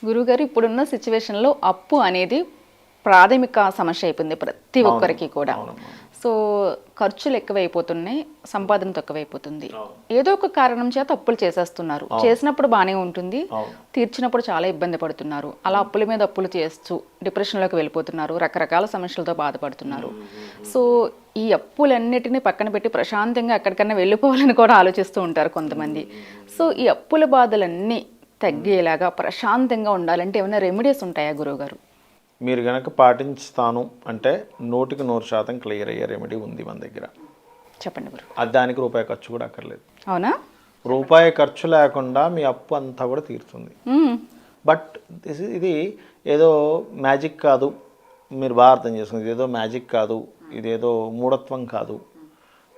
గురుగారు ఇప్పుడున్న సిచ్యువేషన్లో అప్పు అనేది ప్రాథమిక సమస్య అయిపోయింది ప్రతి ఒక్కరికి కూడా. సో ఖర్చులు ఎక్కువైపోతున్నాయి, సంపాదన తక్కువైపోతుంది. ఏదో ఒక కారణం చేత అప్పులు చేసేస్తున్నారు. చేసినప్పుడు బాగానే ఉంటుంది, తీర్చినప్పుడు చాలా ఇబ్బంది పడుతున్నారు. అలా అప్పుల మీద అప్పులు చేస్తూ డిప్రెషన్లోకి వెళ్ళిపోతున్నారు, రకరకాల సమస్యలతో బాధపడుతున్నారు. సో ఈ అప్పులన్నిటినీ పక్కన పెట్టి ప్రశాంతంగా ఎక్కడికన్నా వెళ్ళిపోవాలని కూడా ఆలోచిస్తూ ఉంటారు కొంతమంది. సో ఈ అప్పుల బాధలన్నీ తగ్గేలాగా ప్రశాంతంగా ఉండాలంటే ఏమైనా రెమెడీస్ ఉంటాయా గురువుగారు? మీరు కనుక పాటిస్తాను అంటే 100% క్లియర్ అయ్యే రెమెడీ ఉంది మన దగ్గర. చెప్పండి గురు. అది దానికి రూపాయి ఖర్చు కూడా అక్కర్లేదు. అవునా? రూపాయి ఖర్చు లేకుండా మీ అప్పు అంతా కూడా తీరుతుంది. బట్ ఇది ఏదో మ్యాజిక్ కాదు, మీరు బాగా అర్థం చేసుకుంది. ఇదేదో మ్యాజిక్ కాదు, ఇదేదో మూఢత్వం కాదు,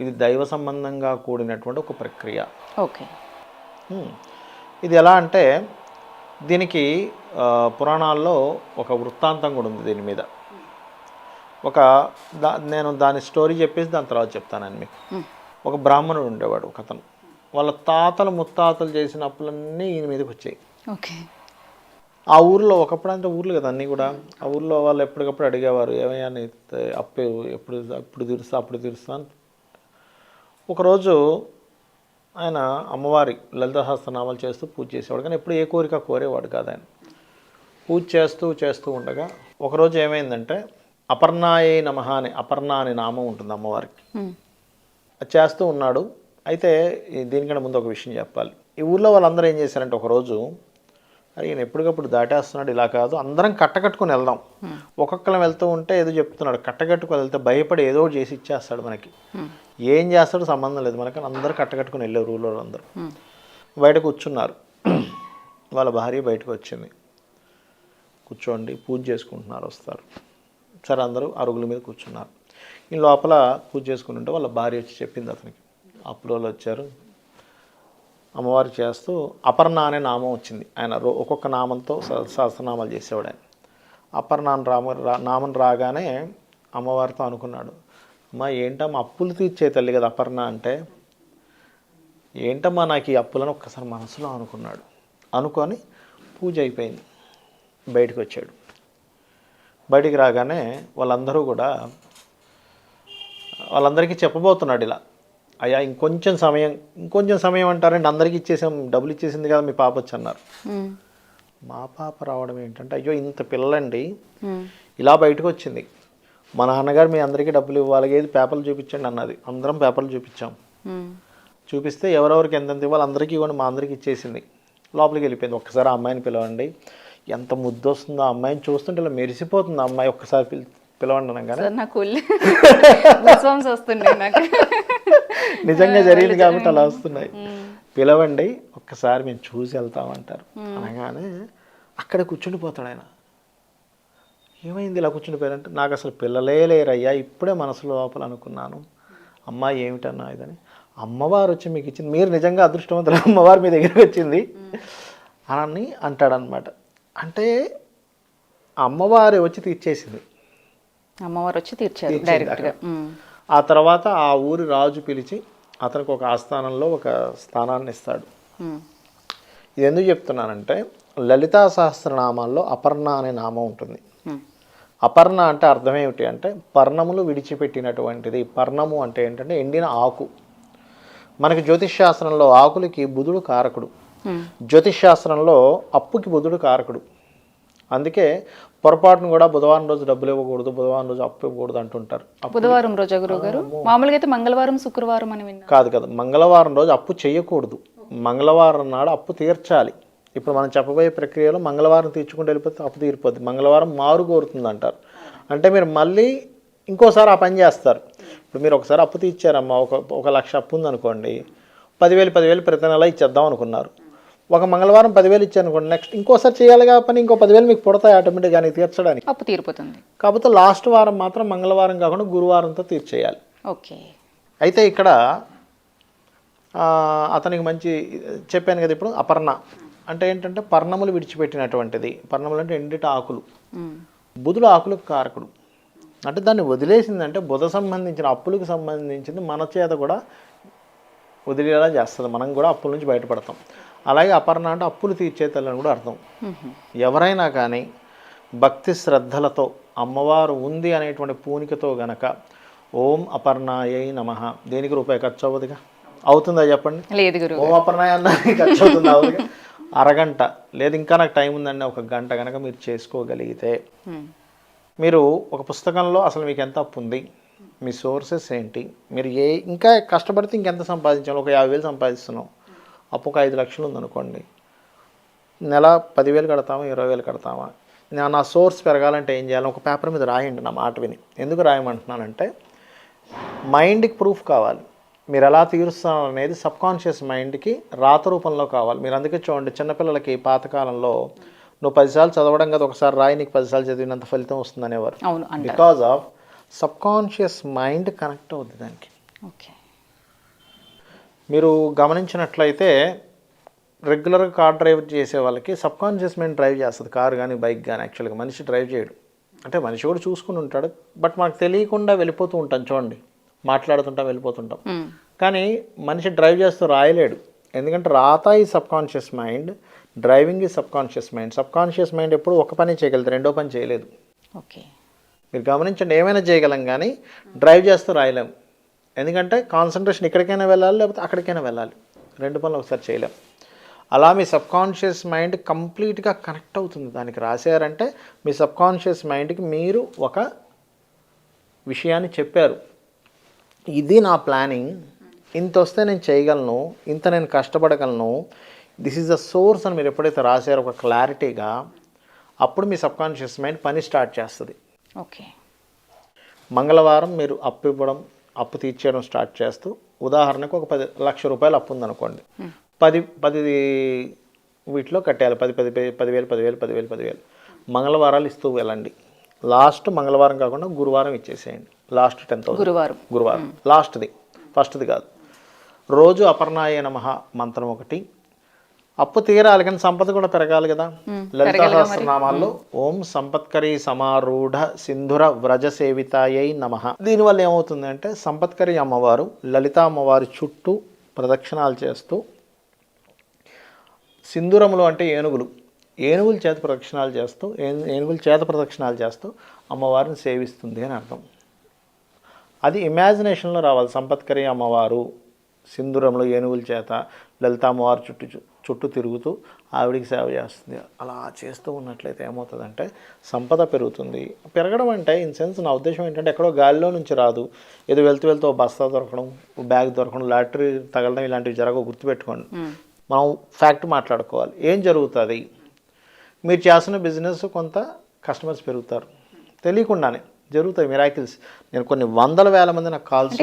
ఇది దైవ సంబంధంగా కూడినటువంటి ఒక ప్రక్రియ. ఓకే. ఇది ఎలా అంటే దీనికి పురాణాల్లో ఒక వృత్తాంతం కూడా ఉంది దీని మీద. నేను దాని స్టోరీ చెప్పేసి దాని తర్వాత చెప్తానని మీకు. ఒక బ్రాహ్మణుడు ఉండేవాడు, ఒక అతను. వాళ్ళ తాతలు ముత్తాతలు చేసిన అప్పులన్నీ ఈయన మీదకి వచ్చాయి. ఓకే. ఆ ఊర్లో ఒకప్పుడు అంటే ఊర్లు కదా అన్నీ కూడా, ఆ ఊర్లో వాళ్ళు ఎప్పటికప్పుడు అడిగేవారు, ఏమయ్యా నీ అప్పు ఎప్పుడు తీరుస్తా అప్పుడు తీరుస్తా అని. ఒకరోజు ఆయన అమ్మవారి లలిత సహస్రనామాలు చేస్తూ పూజ చేసేవాడు, కానీ ఎప్పుడు ఏ కోరిక కోరేవాడు కాదు ఆయన. పూజ చేస్తూ ఉండగా ఒకరోజు ఏమైందంటే అపర్ణాయే నమః అని అపర్ణ అనే నామం ఉంటుంది అమ్మవారికి. అది చేస్తూ ఉన్నాడు. అయితే దీనికంటే ముందు ఒక విషయం చెప్పాలి. ఈ ఊళ్ళో వాళ్ళందరూ ఏం చేశారంటే ఒకరోజు, అరే ఈయన ఎప్పటికప్పుడు దాటేస్తున్నాడు, ఇలా కాదు అందరం కట్టకట్టుకుని వెళ్దాం. ఒక్కొక్కరం వెళ్తూ ఉంటే ఏదో చెప్తున్నాడు, కట్టకట్టుకుని వెళ్తే భయపడి ఏదో చేసి ఇచ్చేస్తాడు మనకి. ఏం చేస్తాడో సంబంధం లేదు మనకి. అందరూ కట్టకట్టుకుని వెళ్ళారు ఊళ్ళో అందరూ. బయట కూర్చున్నారు. వాళ్ళ భార్య బయటకు వచ్చింది. కూర్చోండి పూజ చేసుకుంటున్నారు, వస్తారు. సరే అందరూ అరుగుల మీద కూర్చున్నారు. ఈ లోపల పూజ చేసుకుంటుంటే వాళ్ళ భార్య వచ్చి చెప్పింది అతనికి, అప్పుల వాళ్ళు వచ్చారు, అమ్మవారు చేస్తూ అపర్ణ అనే నామం వచ్చింది. ఆయన ఒక్కొక్క నామంతో సహస్రనామాలు చేసేవాడు ఆయన. అపర్ణ నామం రాగానే అమ్మవారితో అనుకున్నాడు, అమ్మా ఏంటమ్మా అప్పులు తీర్చే తల్లి కదా అపర్ణ అంటే, ఏంటమ్మా నాకు ఈ అప్పులను ఒక్కసారి మనసులో అనుకున్నాడు. అనుకొని పూజ అయిపోయింది, బయటకు వచ్చాడు. బయటికి రాగానే వాళ్ళందరికీ చెప్పబోతున్నాడు ఇలా, అయ్యా ఇంకొంచెం సమయం అంటారండి, అందరికీ ఇచ్చేసాం, డబ్బులు ఇచ్చేసింది కదా మీ పాప వచ్చి అన్నారు. మా పాప రావడం ఏంటంటే, అయ్యో ఇంత పిల్లండి ఇలా బయటకు వచ్చింది, మా నాన్నగారు మీ అందరికీ డబ్బులు ఇవ్వాలి, ఏది పేపర్లు చూపించండి అన్నది. అందరం పేపర్లు చూపించాం. చూపిస్తే ఎవరెవరికి ఎంతెంత ఇవ్వాలి అందరికీ ఇవ్వండి, మా అందరికీ ఇచ్చేసింది. లోపలికి వెళ్ళిపోయింది. ఒక్కసారి ఆ అమ్మాయిని పిలవండి, ఎంత ముద్దు వస్తుందో, ఆ అమ్మాయిని చూస్తుంటే ఇలా మెరిసిపోతుంది ఆ అమ్మాయి, ఒక్కసారి పిలవండి అనగానే నిజంగా జరిగింది కాబట్టి అలా వస్తున్నాయి. పిలవండి ఒక్కసారి మేము చూసి వెళ్తామంటారు. అనగానే అక్కడ కూర్చుండిపోతాడు ఆయన. ఏమైంది ఇలా కూర్చుండిపోయారంటే, నాకు అసలు పిల్లలే లేరయ్యా, ఇప్పుడే మనసులో లోపల అనుకున్నాను, అమ్మాయి ఏమిటన్నా ఇదని. అమ్మవారు వచ్చి మీకు ఇచ్చింది, మీరు నిజంగా అదృష్టవంతులు, అమ్మవారు మీ దగ్గరికి వచ్చింది అని అంటాడనమాట. అంటే అమ్మవారు వచ్చి తీర్చేసింది, అమ్మవారు వచ్చి తీర్చారు డైరెక్ట్గా. ఆ తర్వాత ఆ ఊరి రాజు పిలిచి అతనికి ఒక ఆస్థానంలో ఒక స్థానాన్ని ఇస్తాడు. ఇది ఎందుకు చెప్తున్నానంటే, లలితా సహస్రనామాల్లో అపర్ణ అనే నామం ఉంటుంది. అపర్ణ అంటే అర్థం ఏమిటి అంటే పర్ణములు విడిచిపెట్టినటువంటిది. పర్ణము అంటే ఏంటంటే ఎండిన ఆకు. మనకి జ్యోతిష్ శాస్త్రంలో ఆకులకి బుధుడు కారకుడు, జ్యోతిష్ శాస్త్రంలో అప్పుకి బుధుడు కారకుడు. అందుకే పొరపాటును కూడా బుధవారం రోజు డబ్బులు ఇవ్వకూడదు, బుధవారం రోజు అప్పు ఇవ్వకూడదు అంటుంటారు. బుధవారం రోజు గురువుగారు, మామూలుగా అయితే మంగళవారం శుక్రవారం అని విన్నాను. కాదు, మంగళవారం రోజు అప్పు చేయకూడదు, మంగళవారం నాడు అప్పు తీర్చాలి. ఇప్పుడు మనం చెప్పబోయే ప్రక్రియలో మంగళవారం తీర్చుకుంటూ వెళ్ళిపోతే అప్పు తీరిపోద్ది, మంగళవారం మారు కోరుతుంది అంటారు. అంటే మీరు మళ్ళీ ఇంకోసారి ఆ పని చేస్తారు. ఇప్పుడు మీరు ఒకసారి అప్పు తీర్చారమ్మా, ఒక 1,00,000 అప్పు ఉందనుకోండి, 10,000 ప్రతి నెల ఇచ్చేద్దాం అనుకున్నారు. ఒక మంగళవారం 10,000 ఇచ్చారనుకోండి, నెక్స్ట్ ఇంకోసారి చేయాలి కాబట్టి ఇంకో 10,000 మీకు పుడతాయి ఆటోమేటిక్గా కానీ తీర్చడానికి, అప్పు తీరిపోతుంది. కాకపోతే లాస్ట్ వారం మాత్రం మంగళవారం కాకుండా గురువారంతో తీర్చేయాలి. ఓకే. అయితే ఇక్కడ అతనికి మంచి చెప్పాను కదా, ఇప్పుడు అపర్ణ అంటే ఏంటంటే పర్ణములు విడిచిపెట్టినటువంటిది. పర్ణములు అంటే ఎండిట ఆకులు. బుధుడు ఆకులకు కారకుడు. అంటే దాన్ని వదిలేసిందంటే బుధ సంబంధించిన అప్పులకు సంబంధించింది మన చేత కూడా వదిలేలా చేస్తుంది, మనం కూడా అప్పుల నుంచి బయటపడతాం. అలాగే అపర్ణ అంటే అప్పులు తీర్చే తల్లి అని కూడా అర్థం. ఎవరైనా కానీ భక్తి శ్రద్ధలతో అమ్మవారు ఉంది అనేటువంటి పూనికతో గనక ఓం అపర్ణాయై నమః, దేనికి రూపాయి ఖర్చు అవ్వదుగా, అవుతుందా చెప్పండి? లేదు గురువు. ఓం అపర్ణాయ అన్న ఖర్చు అవుతుందా? అవ్వదుగా. అరగంట లేదు ఇంకా నాకు టైం ఉందండి, ఒక గంట కనుక మీరు చేసుకోగలిగితే, మీరు ఒక పుస్తకంలో అసలు మీకు ఎంత అప్పు ఉంది, మీ సోర్సెస్ ఏంటి, మీరు ఇంకా కష్టపడితే ఇంకెంత సంపాదించాలి, ఒక 50,000 సంపాదిస్తున్నాం, అప్పు ఒక 5 లక్షలు ఉందనుకోండి, నెల 10,000 కడతామా 20,000 కడతామా, నా సోర్స్ పెరగాలంటే ఏం చేయాలి, ఒక పేపర్ మీద రాయండి నా మాట విని. ఎందుకు రాయమంటున్నానంటే మైండ్కి ప్రూఫ్ కావాలి, మీరు ఎలా తీరుస్తున్నారు అనేది సబ్కాన్షియస్ మైండ్కి రాత రూపంలో కావాలి. మీరు అందుకే చూడండి చిన్నపిల్లలకి పాతకాలంలో నువ్వు 10 సార్లు చదవడం కదా, ఒకసారి రాయి నీకు 10 సార్లు చదివినంత ఫలితం వస్తుంది అనేవారు. Because of subconscious mind connect అవుద్ది దానికి. ఓకే. మీరు గమనించినట్లయితే రెగ్యులర్గా కార్ డ్రైవ్ చేసే వాళ్ళకి సబ్కాన్షియస్ మైండ్ డ్రైవ్ చేస్తుంది, కారు కానీ బైక్ కానీ. యాక్చువల్గా మనిషి డ్రైవ్ చేయడు, అంటే మనిషి కూడా చూసుకుని ఉంటాడు, బట్ మనకు తెలియకుండా వెళ్ళిపోతూ ఉంటాం. చూడండి మాట్లాడుతుంటాం వెళ్ళిపోతుంటాం, కానీ మనిషి డ్రైవ్ చేస్తూ రాయలేడు. ఎందుకంటే రాత ఈ సబ్కాన్షియస్ మైండ్, డ్రైవింగ్ ఈ సబ్కాన్షియస్ మైండ్. సబ్కాన్షియస్ మైండ్ ఎప్పుడు ఒక పని చేయగలదు, రెండో పని చేయలేదు. ఓకే. మీరు గమనించండి, ఏమైనా చేయగలం కానీ డ్రైవ్ చేస్తూ రాయలేం. ఎందుకంటే కాన్సన్ట్రేషన్ ఇక్కడికైనా వెళ్ళాలి లేకపోతే అక్కడికైనా వెళ్ళాలి, రెండు పనులు ఒకసారి చేయలేం. అలా మీ సబ్కాన్షియస్ మైండ్ కంప్లీట్గా కనెక్ట్ అవుతుంది దానికి. రాశారంటే మీ సబ్కాన్షియస్ మైండ్కి మీరు ఒక విషయాన్ని చెప్పారు, ఇది నా ప్లానింగ్, ఇంత వస్తే నేను చేయగలను, ఇంత నేను కష్టపడగలను, దిస్ ఈజ్ ద సోర్స్ అని మీరు ఎప్పుడైతే రాశారో ఒక క్లారిటీగా, అప్పుడు మీ సబ్కాన్షియస్ మైండ్ పని స్టార్ట్ చేస్తుంది. ఓకే. మంగళవారం మీరు అప్పు ఇవ్వడం, అప్పు తీర్చేయడం స్టార్ట్ చేస్తూ, ఉదాహరణకు ఒక 10 లక్షల రూపాయలు అప్పు ఉందనుకోండి, 10 వీటిలో కట్టేయాలి, 10,000 మంగళవారాలు ఇస్తూ వెళ్ళండి. లాస్ట్ మంగళవారం కాకుండా గురువారం ఇచ్చేసేయండి, లాస్ట్ 10,000 గురువారం లాస్ట్ది, ఫస్ట్ది కాదు. రోజు అపర్ణాయ నమః మంత్రం ఒకటి. అప్పు తీరాలి కానీ సంపద కూడా పెరగాలి కదా. లలితా సహస్రనామాల్లో ఓం సంపత్కరీ సమారూఢ సింధుర వ్రజ సేవితాయై నమః. దీనివల్ల ఏమవుతుంది అంటే సంపత్కరీ అమ్మవారు లలితా అమ్మవారి చుట్టూ ప్రదక్షిణాలు చేస్తూ, సింధూరములు అంటే ఏనుగుల చేత ప్రదక్షిణాలు చేస్తూ అమ్మవారిని సేవిస్తుంది అని అర్థం. అది ఇమాజినేషన్లో రావాలి. సంపత్కరీ అమ్మవారు సింధూరంలో ఏనుగుల చేత లలితా అమ్మవారు చుట్టూ తిరుగుతూ ఆవిడికి సేవ చేస్తుంది. అలా చేస్తూ ఉన్నట్లయితే ఏమవుతుందంటే సంపద పెరుగుతుంది. పెరగడం అంటే ఇన్ సెన్స్ నా ఉద్దేశం ఏంటంటే ఎక్కడో గాలిలో నుంచి రాదు, ఏదో వెళ్తూ బస్తా దొరకడం, బ్యాగ్ దొరకడం, లాటరీ తగలడం, ఇలాంటివి జరగవు. గుర్తుపెట్టుకోండి, మనం ఫ్యాక్ట్ మాట్లాడుకోవాలి. ఏం జరుగుతుంది, మీరు చేస్తున్న బిజినెస్ కొంత కస్టమర్స్ పెరుగుతారు, తెలియకుండానే జరుగుతాయి మిరాకిల్స్. నేను కొన్ని 100,000 మంది నాకు కాల్స్,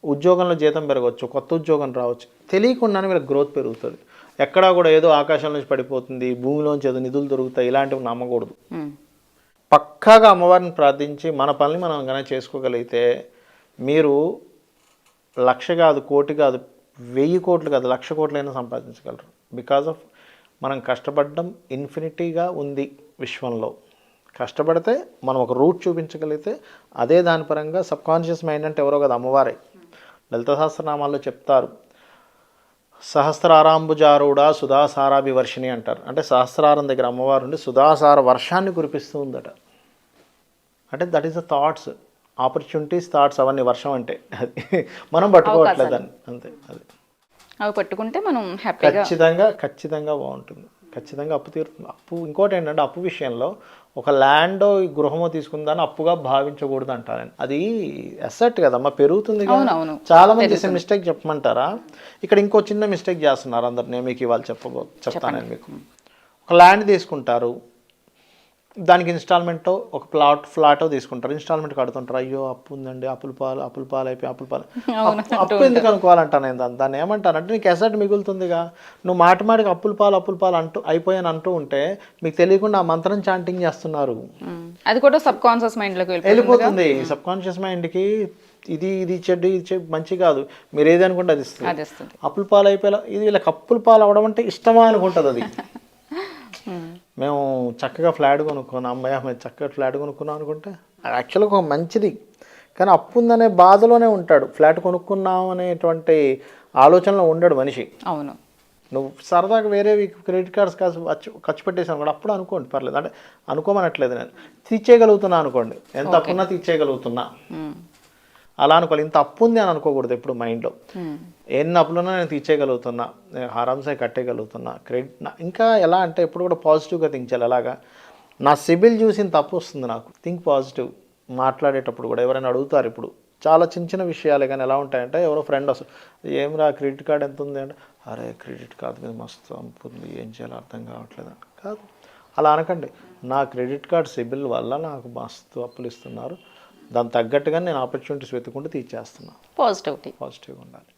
ఉద్యోగంలో జీతం పెరగవచ్చు, కొత్త ఉద్యోగం రావచ్చు, తెలియకుండానే మీరు గ్రోత్ పెరుగుతుంది. ఎక్కడా కూడా ఏదో ఆకాశం నుంచి పడిపోతుంది, భూమిలోంచి ఏదో నిధులు దొరుకుతాయి, ఇలాంటివి నమ్మకూడదు. పక్కాగా అమ్మవారిని ప్రార్థించి మన పనులు మనం కనుక చేసుకోగలిగితే మీరు 1,00,000 కాదు, కోటి కాదు, 1000 కోట్లు కాదు, 1,00,000 కోట్లైనా సంపాదించగలరు. బికాజ్ ఆఫ్ మనం కష్టపడడం ఇన్ఫినిటీగా ఉంది విశ్వంలో. కష్టపడితే మనం ఒక రూట్ చూపించగలిగితే అదే దాని పరంగా సబ్కాన్షియస్ మైండ్ అంటే ఎవరో కదా, అమ్మవారే. లలిత సహస్రనామాల్లో చెప్తారు, సహస్రారాంబుజారూఢ సుధాసారాభివర్షిణి అంటారు. అంటే సహస్రారం దగ్గర అమ్మవారు ఉండి సుధాసార వర్షాన్ని కురిపిస్తూ ఉందట. అంటే that is the thoughts, opportunities, thoughts, అవన్నీ వర్షం అంటే. అది మనం పట్టుకోవట్లేదు అని, అంతే. అది అవి పట్టుకుంటే మనం ఖచ్చితంగా బాగుంటుంది, ఖచ్చితంగా అప్పు తీరుతుంది. అప్పు ఇంకోటి ఏంటంటే అప్పు విషయంలో ఒక ల్యాండో గృహమో తీసుకుందాన్ని అప్పుగా భావించకూడదు అంటారు. అది అసెట్ కదమ్మా, పెరుగుతుంది. చాలా మంది చేసే మిస్టేక్ చెప్పమంటారా, ఇక్కడ ఇంకో చిన్న మిస్టేక్ చేస్తున్నారు అందరు, నేను మీకు ఇవాళ చెప్తాను మీకు. ఒక ల్యాండ్ తీసుకుంటారు, దానికి ఇన్స్టాల్మెంటో ఒక ఫ్లాటో తీసుకుంటారు, ఇన్స్టాల్మెంట్ కడుతుంటారు. అయ్యో అప్పు ఉందండి, అప్పుల పాలు అయిపోయి అప్పు ఎందుకు అనుకోవాలంటాను నేను. దాన్ని ఏమంటానంటే నీకు అసెట్ మిగులుతుందిగా, నువ్వు మాటిమాటికి అప్పుల పాలు అంటూ అయిపోయాను అంటూ ఉంటే మీకు తెలియకుండా ఆ మంత్రం చాంటింగ్ చేస్తున్నారు. అది కూడా సబ్ కాన్షియస్ మైండ్లోకి వెళ్ళిపోతుంది. సబ్ కాన్షియస్ మైండ్కి ఇది చెడ్డు, మంచి కాదు, మీరు ఏది అనుకుంటే అది ఇస్తుంది. అప్పుల పాలు అయిపోయేలా, ఇది వీళ్ళకి అప్పుల పాలు అవడం అంటే ఇష్టమా అనుకుంటుంది అది. మేము చక్కగా ఫ్లాట్ కొనుక్కున్నాం, అమ్మాయి మేము చక్కగా ఫ్లాట్ కొనుక్కున్నాం అనుకుంటే అది యాక్చువల్గా ఒక మంచిది, కానీ అప్పు ఉందనే బాధలోనే ఉంటాడు. ఫ్లాట్ కొనుక్కున్నాం అనేటువంటి ఆలోచనలో ఉండడు మనిషి. అవును. నువ్వు సరదాగా వేరేవి క్రెడిట్ కార్డ్స్ కాసు ఖర్చు పెట్టేసాను కూడా అప్పుడు అనుకోండి పర్లేదు, అంటే అనుకోమనట్లేదు, నేను తీర్చేయగలుగుతున్నా అనుకోండి, ఎంత అప్పున్నా తీర్చేయగలుగుతున్నా అలా అనుకోవాలి. ఇంత అప్పు ఉంది అని అనుకోకూడదు ఎప్పుడు మైండ్లో. ఎన్ని అప్పులున్నా నేను తీర్చేయగలుగుతున్నా, నేను ఆరామ్సే కట్టేయగలుగుతున్నా. ఇంకా ఎలా అంటే ఎప్పుడు కూడా పాజిటివ్గా థింక్ చేయాలి. అలాగా నా సిబిల్ చూసిన తప్పు వస్తుంది నాకు. Think positive. మాట్లాడేటప్పుడు కూడా ఎవరైనా అడుగుతారు, ఇప్పుడు చాలా చిన్న చిన్న విషయాలే కానీ ఎలా ఉంటాయంటే, ఎవరో ఫ్రెండ్ వస్తారు, ఏమిరా క్రెడిట్ కార్డ్ ఎంత ఉంది అంటే, అరే క్రెడిట్ కార్డ్ మీద మస్తు అప్పు ఉంది, ఏం చేయాలో అర్థం కావట్లేదు. కాదు, అలా అనకండి. నా క్రెడిట్ కార్డ్ సిబిల్ వల్ల నాకు మస్తు అప్పులు ఇస్తున్నారు, దానికి తగ్గట్టుగా నేను ఆపర్చునిటీస్ వెతుకుంటూ తీర్చేస్తున్నాను. పాజిటివిటీ. పాజిటివ్గా ఉండాలి.